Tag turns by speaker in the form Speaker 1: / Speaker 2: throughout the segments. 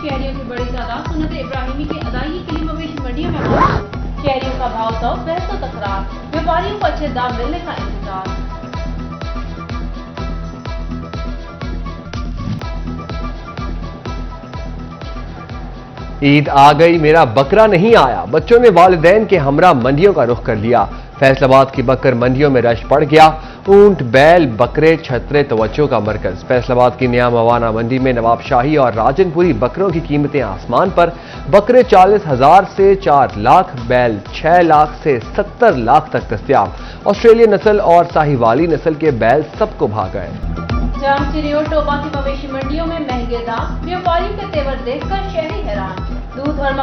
Speaker 1: शहरियों की बड़ी तादाद सुन्नत इब्राहिमी की अदायगी के लिए मवेशी मंडियों में मौजूद। शहरियों का भाव तो बहस व तकरार, व्यापारियों को अच्छे दाम मिलने का इंतजार।
Speaker 2: ईद आ गई, मेरा बकरा नहीं आया। बच्चों ने वालिदैन के हमरा मंडियों का रुख कर लिया। फैसलाबाद की बकर मंडियों में रश पड़ गया। ऊंट, बैल, बकरे, छतरे तवज्जो का मरकज। फैसलाबाद की नया मवाना मंडी में नवाबशाही और राजनपुरी बकरों की कीमतें आसमान पर। बकरे 40,000 से 4 लाख, बैल 6 लाख से 70 लाख तक दस्तयाब। ऑस्ट्रेलियन नस्ल और साहिवाली नस्ल के बैल सबको भाग गए।
Speaker 1: जामचीनी और टोबा की मवेशी मंडियों में महंगे दाम, व्यापारियों के तेवर देखकर शहरी हैरान। दूध और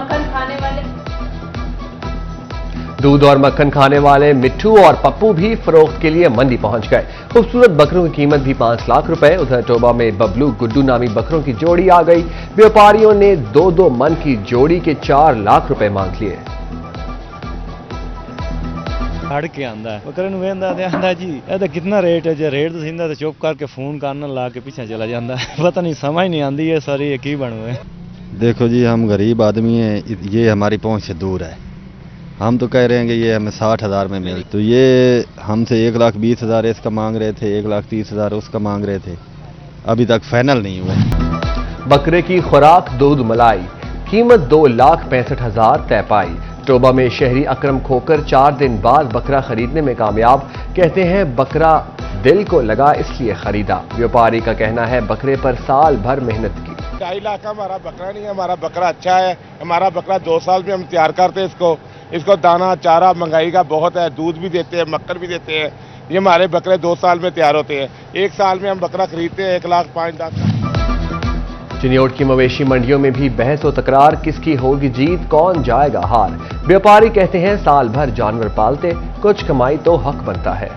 Speaker 1: मक्खन खाने वाले मिट्ठू और पप्पू भी फरोख्त के लिए मंडी पहुंच गए। खूबसूरत बकरों की कीमत भी 5 लाख रुपए। उधर टोबा में बबलू गुड्डू नामी बकरों की जोड़ी आ गई। व्यापारियों ने 2-2 मन की जोड़ी के 4 लाख रुपए मांग लिए।
Speaker 3: हड़ के आंदा है बकरे नूं वेंदा ते आंदा जी ਇਹਦਾ कितना रेट है। जे रेट दसिंदा तो चुप करके फोन करन ला के पीछे चला जाता है। पता नहीं समझ नहीं आती है सारी ये की बन हुए।
Speaker 4: देखो जी, हम गरीब आदमी हैं, ये हमारी पहुंच से दूर है। हम तो कह रहे हैं कि ये हमें 60,000 में मिले, तो ये हमसे 1,20,000 इसका मांग रहे थे, 1,30,000 उसका मांग रहे थे। अभी तक फाइनल नहीं हुआ।
Speaker 2: बकरे की खुराक दूध मलाई, कीमत 2,65,000 तय पाई। टोबा में शहरी अकरम खोकर 4 दिन बाद बकरा खरीदने में कामयाब। कहते हैं बकरा दिल को लगा इसलिए खरीदा। व्यापारी का कहना है बकरे पर साल भर मेहनत की।
Speaker 5: 2.5 लाख का हमारा बकरा नहीं है। हमारा बकरा अच्छा है। हमारा बकरा 2 साल में हम तैयार करते हैं इसको दाना चारा महंगाई का बहुत है। दूध भी देते हैं, मक्खन भी देते हैं। ये हमारे बकरे 2 साल में तैयार होते हैं। 1 साल में हम बकरा खरीदते हैं 1,05,000।
Speaker 2: चिन्योट की मवेशी मंडियों में भी बहस और तकरार, किसकी होगी जीत, कौन जाएगा हार। व्यापारी कहते हैं साल भर जानवर पालते, कुछ कमाई तो हक बनता है।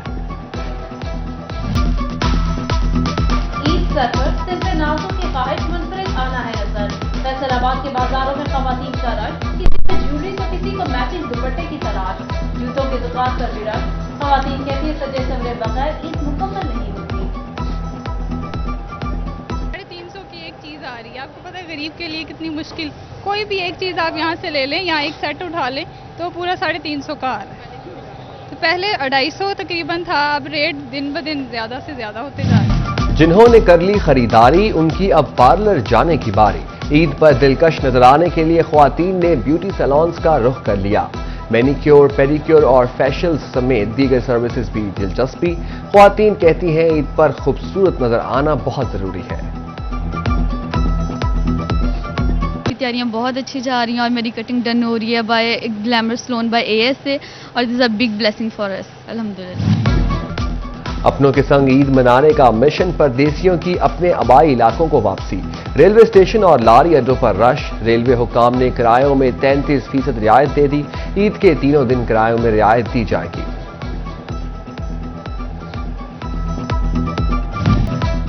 Speaker 1: ईद सफर सिर्फ नाजों की ख्वाहिश मुनफरिद आना है नजर। फैसलाबाद के बाजारों में खवातीन का रश, किसी को ज्वेलरी तो किसी को मैचिंग दुपट्टे की तलाश। जूतों की दुकान पर भी रश। खवातीन कहती है सजे सवरे बगैर ईद मुकम्मल नहीं होती।
Speaker 6: 350 की एक चीज आ रही है। आपको पता है गरीब के लिए कितनी मुश्किल। कोई भी एक चीज आप यहाँ से ले लें, यहाँ एक सेट उठा लें तो पूरा 350 का आ रहा है। तो पहले 250 तकरीबन था, अब रेट दिन ब दिन ज्यादा से ज्यादा होते जा रहे हैं।
Speaker 2: जिन्होंने कर ली खरीदारी, उनकी अब पार्लर जाने की बारी। ईद पर दिलकश नजर आने के लिए ख्वातीन ने ब्यूटी सैलून्स का रुख कर लिया। मैनिक्योर, पेडिक्योर और फेशियल समेत दीगर सर्विसेज भी दिलचस्पी। ख्वातीन कहती हैं ईद पर खूबसूरत नजर आना बहुत जरूरी है।
Speaker 7: तैयारियां बहुत अच्छी जा रही हैं और मेरी कटिंग डन हो रही है by glamour salon by AS से, और this is a big blessing for us, अल्हम्दुलिल्लाह।
Speaker 2: अपनों के संग ईद मनाने का मिशन, परदेसियों की अपने आबाई इलाकों को वापसी। रेलवे स्टेशन और लारी अड्डों पर रश। रेलवे हुकाम ने किरायों में 33% रियायत दे दी। ईद के तीनों दिन किरायों में रियायत दी जाएगी।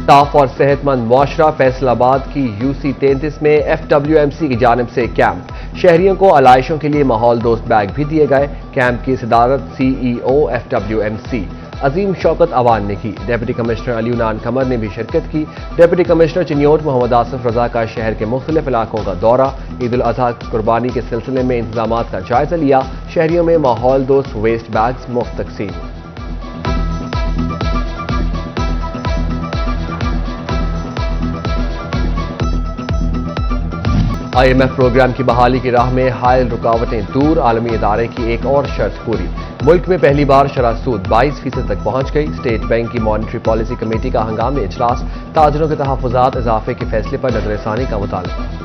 Speaker 2: साफ और सेहतमंद मुआशरा, फैसलाबाद की यूसी 33 में FWMC की जानिब से कैंप। शहरियों को आलाइशों के लिए माहौल दोस्त बैग भी दिए गए। कैंप की सदारत CEO FWMC अजीम शौकत अवान ने की। डिप्टी कमिश्नर अलीउनान कमर ने भी शिरकत की। डिप्टी कमिश्नर चिन्योट मोहम्मद आसिफ रजा का शहर के मुख्तलिफ इलाकों का दौरा। ईद उल अजहा कुर्बानी के सिलसिले में इंतजाम का जायजा लिया। शहरियों में माहौल दोस्त वेस्ट बैग्स मुफ्त तकसीम। IMF प्रोग्राम की बहाली की राह में हायल रुकावटें दूर। आलमी इदारे की एक और शर्त पूरी। मुल्क में पहली बार शरह सूद 22% तक पहुंच गई। स्टेट बैंक की मॉनिटरी पॉलिसी कमेटी का हंगामी इजलास। ताजरों के तहफ़्फ़ुज़ात इजाफे के फैसले पर नजरसानी का मुतालबा।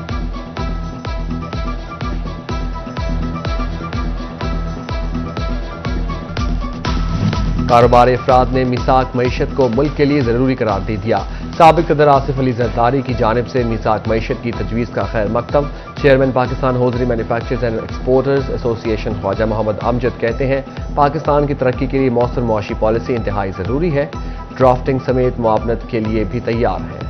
Speaker 2: कारोबारी अफराद ने मीसाक मईशत को मुल्क के लिए जरूरी करार दे दिया। साबिक सदर आसिफ अली जरदारी की जानिब से मीसाक मईशत की तजवीज़ का खैर मकदम। Chairman Pakistan hosiery manufacturers and exporters association Khwaja Mohammad Amjad कहते हैं पाकिस्तान की तरक्की के लिए मौसर मुआशी पॉलिसी इंतहाई ज़रूरी है। ड्राफ्टिंग समेत मुआवनत के लिए भी तैयार है।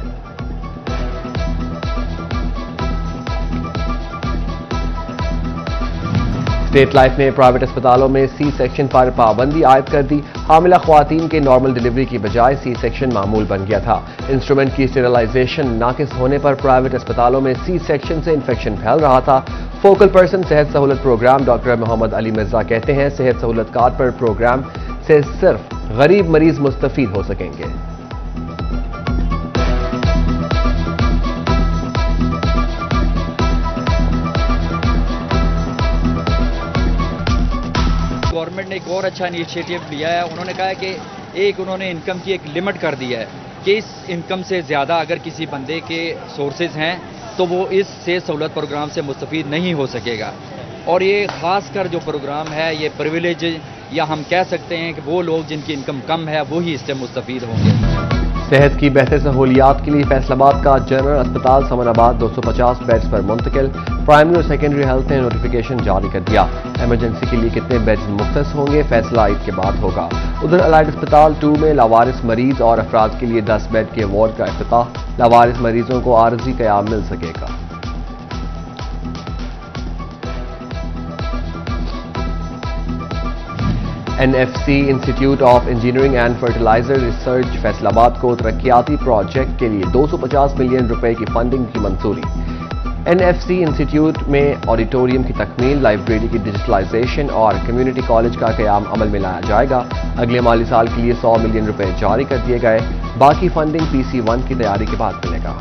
Speaker 2: स्टेट लाइफ ने प्राइवेट अस्पतालों में सी सेक्शन पर पाबंदी आयद कर दी। हामिला ख्वातीन के नॉर्मल डिलीवरी की बजाय सी सेक्शन मामूल बन गया था। इंस्ट्रूमेंट की स्टेरिलाइजेशन नाकिस होने पर प्राइवेट अस्पतालों में सी सेक्शन से इन्फेक्शन फैल रहा था। फोकल पर्सन सेहत सहूलत प्रोग्राम डॉक्टर मोहम्मद अली मिर्जा कहते हैं, सेहत सहूलत कार्ड पर प्रोग्राम से सिर्फ गरीब मरीज मुस्तफीद हो सकेंगे।
Speaker 8: गवर्नमेंट ने एक और अच्छा इनिशिएटिव लिया है। उन्होंने कहा है कि उन्होंने इनकम की एक लिमिट कर दी है कि इस इनकम से ज़्यादा अगर किसी बंदे के सोर्सेज हैं तो वो इस सेहत सहूलत प्रोग्राम से मुस्तफीद नहीं हो सकेगा। और ये ख़ासकर जो प्रोग्राम है ये प्रिविलेज या हम कह सकते हैं कि वो लोग जिनकी इनकम कम है वही इससे मुस्तफीद होंगे।
Speaker 2: सेहत की बेहतर सहूलियात के लिए फैसलाबाद का जनरल अस्पताल समनाबाद 250 बेड्स पर मुंतकिल। प्राइमरी और सेकेंडरी हेल्थ ने नोटिफिकेशन जारी कर दिया। इमरजेंसी के लिए कितने बेड्स मुख्तस होंगे फैसला ईद के बाद होगा। उधर अलाइड अस्पताल 2 में लावारिस मरीज और अफराद के लिए 10 बेड के वार्ड का इफ्तिताह। लावारिस मरीजों को आरजी क़याम मिल सकेगा। NFC institute of engineering and fertiliser research Faisalabad को तरक्याती प्रोजेक्ट के लिए 250 मिलियन रुपए की फंडिंग की मंजूरी। NFC इंस्टीट्यूट में ऑडिटोरियम की तकमील, लाइब्रेरी की डिजिटलाइजेशन और कम्युनिटी कॉलेज का क़याम अमल में लाया जाएगा। अगले माली साल के लिए 100 मिलियन रुपए जारी कर दिए गए। बाकी फंडिंग PC1 की तैयारी के बाद मिलेगा।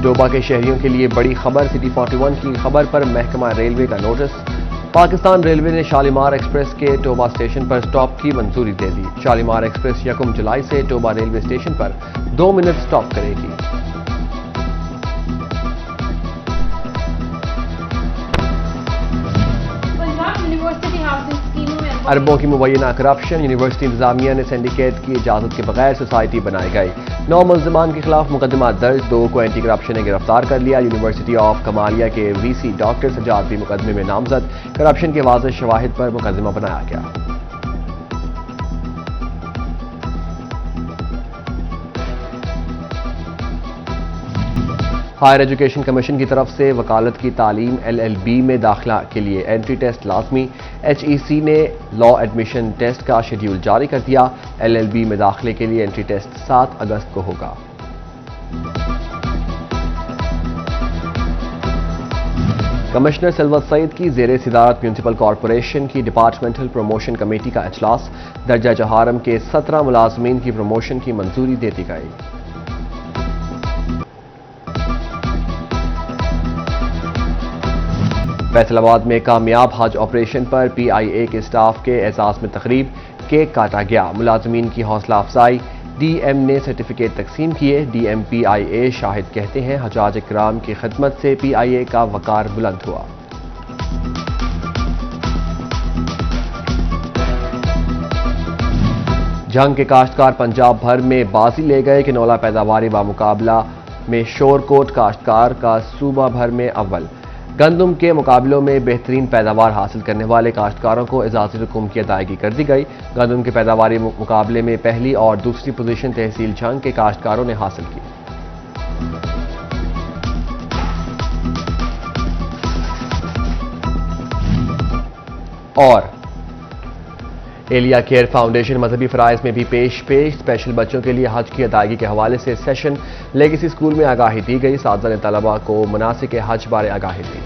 Speaker 2: डोबा के शहरियों के लिए बड़ी खबर। सिटी 41 की खबर पर महकमा रेलवे का नोटिस। पाकिस्तान रेलवे ने शालीमार एक्सप्रेस के टोबा स्टेशन पर स्टॉप की मंजूरी दे दी। शालीमार एक्सप्रेस 1 जुलाई से टोबा रेलवे स्टेशन पर 2 मिनट स्टॉप करेगी। अरबों की मुबैना करप्शन। यूनिवर्सिटी इंतजामिया ने सिंडिकेट की इजाजत के बगैर सोसाइटी बनाई गई। 9 मुल्जिमान के खिलाफ मुकदमा दर्ज। 2 को एंटी करप्शन ने गिरफ्तार कर लिया। यूनिवर्सिटी ऑफ कमालिया के VC डॉक्टर सजाद भी मुकदमे में नामजद। करप्शन के वाज़ेह शवाहिद पर मुकदमा बनाया गया। हायर एजुकेशन कमीशन की तरफ से वकालत की तालीम LLB में दाखिला के लिए एंट्री टेस्ट लाजमी। HEC ने लॉ एडमिशन टेस्ट का शेड्यूल जारी कर दिया। LLB में दाखिले के लिए एंट्री टेस्ट 7 अगस्त को होगा। कमिश्नर सिल्वर सईद की ज़ेरे सिदारत म्यूनसिपल कॉरपोरेशन की डिपार्टमेंटल प्रमोशन कमेटी का इजलास। दर्जा जहारम के 17 मुलाजमीन की प्रमोशन की मंजूरी दे दी गई। फैसलाबाद में कामयाब हज ऑपरेशन पर PIA के स्टाफ के एजाज में तकरीब। केक काटा गया। मुलाजमीन की हौसला अफजाई। DM ने सर्टिफिकेट तकसीम किए। DM PIA शाहिद कहते हैं, हजाज इकराम की खिदमत से PIA का वकार बुलंद हुआ। जंग के काश्तकार पंजाब भर में बाजी ले गए। किनौला पैदावारी बामुकाबला में शोरकोट काश्तकार का सूबा भर में अव्वल। गंदम के मुकाबलों में बेहतरीन पैदावार हासिल करने वाले काश्तकारों को इजाज़ती रकूम की अदायगी कर दी गई। गंदम के पैदावारी मुकाबले में पहली और दूसरी पोजीशन तहसील जंग के काश्तकारों ने हासिल की। और एलिया केयर फाउंडेशन मजहबी फराइज में भी पेश स्पेशल बच्चों के लिए हज की अदायगी के हवाले से सेशन लेगेसी स्कूल में आगाही दी गई। साथ तलबा को मनासिक हज बारे आगाही दी।